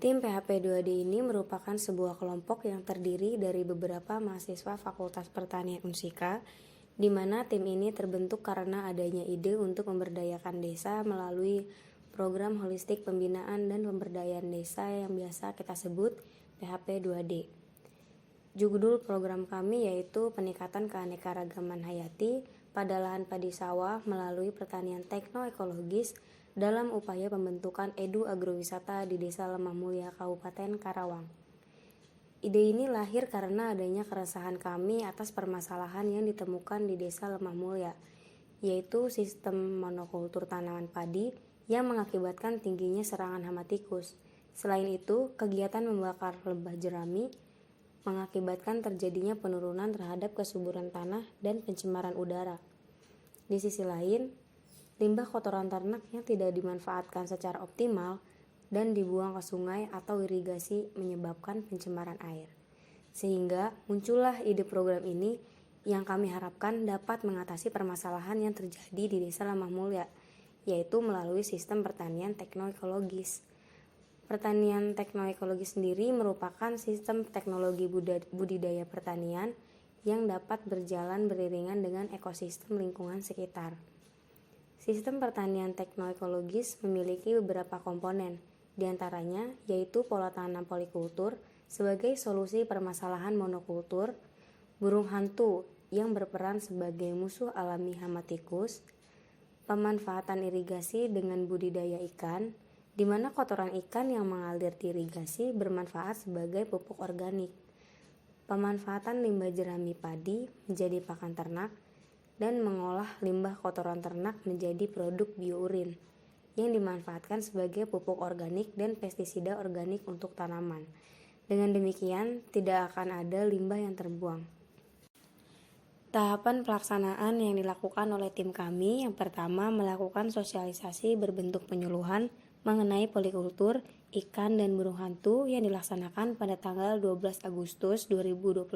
Tim PHP2D ini merupakan sebuah kelompok yang terdiri dari beberapa mahasiswa Fakultas Pertanian Unsika, di mana tim ini terbentuk karena adanya ide untuk memberdayakan desa melalui program holistik pembinaan dan pemberdayaan desa yang biasa kita sebut PHP2D. Judul program kami yaitu peningkatan keanekaragaman hayati pada lahan padi sawah melalui pertanian teknoekologis dalam upaya pembentukan edu agrowisata di Desa Lemah Mulia, Kabupaten Karawang. Ide ini lahir karena adanya keresahan kami atas permasalahan yang ditemukan di Desa Lemah Mulia, yaitu sistem monokultur tanaman padi yang mengakibatkan tingginya serangan hama tikus. Selain itu, kegiatan membakar lebah jerami mengakibatkan terjadinya penurunan terhadap kesuburan tanah dan pencemaran udara. Di sisi lain, limbah kotoran ternak yang tidak dimanfaatkan secara optimal dan dibuang ke sungai atau irigasi menyebabkan pencemaran air. Sehingga muncullah ide program ini yang kami harapkan dapat mengatasi permasalahan yang terjadi di Desa Lemah Mulia, yaitu melalui sistem pertanian teknoekologis. Pertanian teknoekologis sendiri merupakan sistem teknologi budidaya pertanian yang dapat berjalan beriringan dengan ekosistem lingkungan sekitar. Sistem pertanian teknoekologis memiliki beberapa komponen, diantaranya yaitu pola tanam polikultur sebagai solusi permasalahan monokultur, burung hantu yang berperan sebagai musuh alami hama tikus, pemanfaatan irigasi dengan budidaya ikan, di mana kotoran ikan yang mengalir di irigasi bermanfaat sebagai pupuk organik, pemanfaatan limbah jerami padi menjadi pakan ternak, dan mengolah limbah kotoran ternak menjadi produk biourin yang dimanfaatkan sebagai pupuk organik dan pestisida organik untuk tanaman. Dengan demikian, tidak akan ada limbah yang terbuang. Tahapan pelaksanaan yang dilakukan oleh tim kami, yang pertama melakukan sosialisasi berbentuk penyuluhan mengenai polikultur, ikan, dan burung hantu yang dilaksanakan pada tanggal 12 Agustus 2021.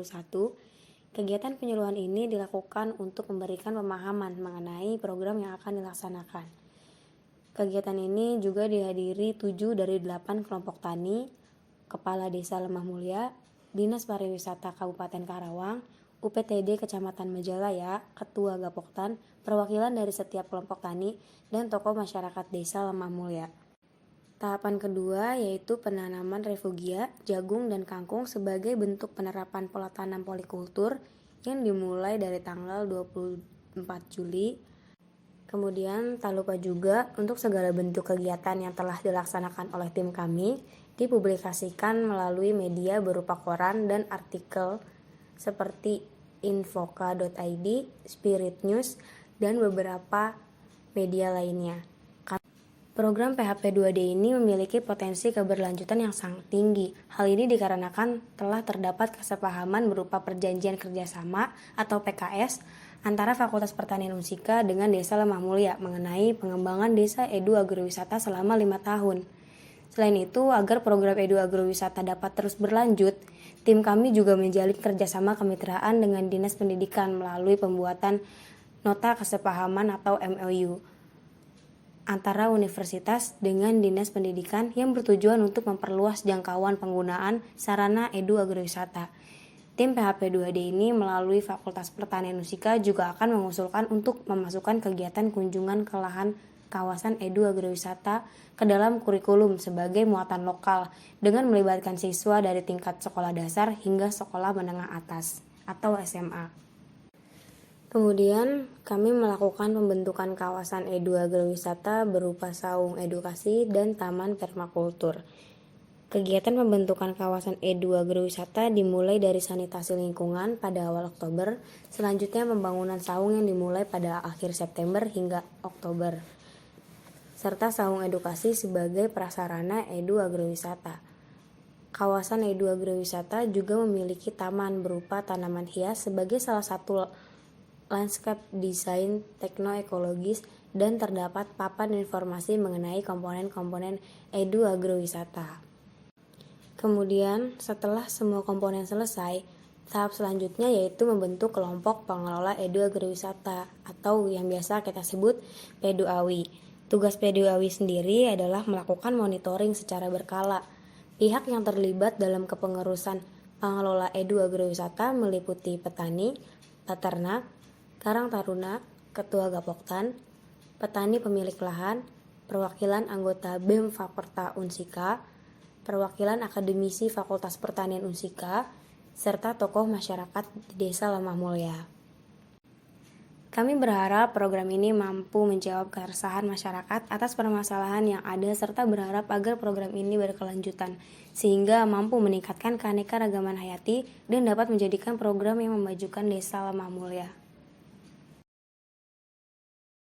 Kegiatan penyuluhan ini dilakukan untuk memberikan pemahaman mengenai program yang akan dilaksanakan. Kegiatan ini juga dihadiri 7 dari 8 kelompok tani, Kepala Desa Lemah Mulia, Dinas Pariwisata Kabupaten Karawang, UPTD Kecamatan Majalaya, Ketua Gapoktan, perwakilan dari setiap kelompok tani, dan tokoh masyarakat Desa Lemah Mulia. Tahapan kedua yaitu penanaman refugia, jagung, dan kangkung sebagai bentuk penerapan pola tanam polikultur yang dimulai dari tanggal 24 Juli. Kemudian tak lupa juga untuk segala bentuk kegiatan yang telah dilaksanakan oleh tim kami dipublikasikan melalui media berupa koran dan artikel seperti infoka.id, Spirit News, dan beberapa media lainnya. Program PHP2D ini memiliki potensi keberlanjutan yang sangat tinggi. Hal ini dikarenakan telah terdapat kesepahaman berupa perjanjian kerjasama atau PKS antara Fakultas Pertanian Unsika dengan Desa Lemah Mulia mengenai pengembangan desa edu agrowisata selama 5 tahun. Selain itu, agar program edu agrowisata dapat terus berlanjut, tim kami juga menjalin kerjasama kemitraan dengan Dinas Pendidikan melalui pembuatan nota kesepahaman atau MOU antara universitas dengan Dinas Pendidikan yang bertujuan untuk memperluas jangkauan penggunaan sarana edu agrowisata. Tim PHP2D ini melalui Fakultas Pertanian Unsika juga akan mengusulkan untuk memasukkan kegiatan kunjungan ke lahan kawasan edu agrowisata ke dalam kurikulum sebagai muatan lokal dengan melibatkan siswa dari tingkat sekolah dasar hingga sekolah menengah atas atau SMA. Kemudian kami melakukan pembentukan kawasan edu agrowisata berupa saung edukasi dan taman permakultur. Kegiatan pembentukan kawasan edu agrowisata dimulai dari sanitasi lingkungan pada awal Oktober, selanjutnya pembangunan saung yang dimulai pada akhir September hingga Oktober, serta saung edukasi sebagai prasarana edu agrowisata. Kawasan edu agrowisata juga memiliki taman berupa tanaman hias sebagai salah satu landscape design teknoekologis dan terdapat papan informasi mengenai komponen-komponen edu agrowisata. Kemudian setelah semua komponen selesai, tahap selanjutnya yaitu membentuk kelompok pengelola edu agrowisata atau yang biasa kita sebut PEDUAWI. Tugas PEDUAWI sendiri adalah melakukan monitoring secara berkala Pihak yang terlibat dalam kepengurusan pengelola Edu Agrowisata meliputi petani, peternak, Karang Taruna, Ketua Gapoktan, petani pemilik lahan, perwakilan anggota BEM Faperta Unsika, perwakilan akademisi Fakultas Pertanian Unsika, serta tokoh masyarakat di Desa Lemah Mulya. Kami berharap program ini mampu menjawab keresahan masyarakat atas permasalahan yang ada serta berharap agar program ini berkelanjutan sehingga mampu meningkatkan keanekaragaman hayati dan dapat menjadikan program yang memajukan Desa Lemah Mulya.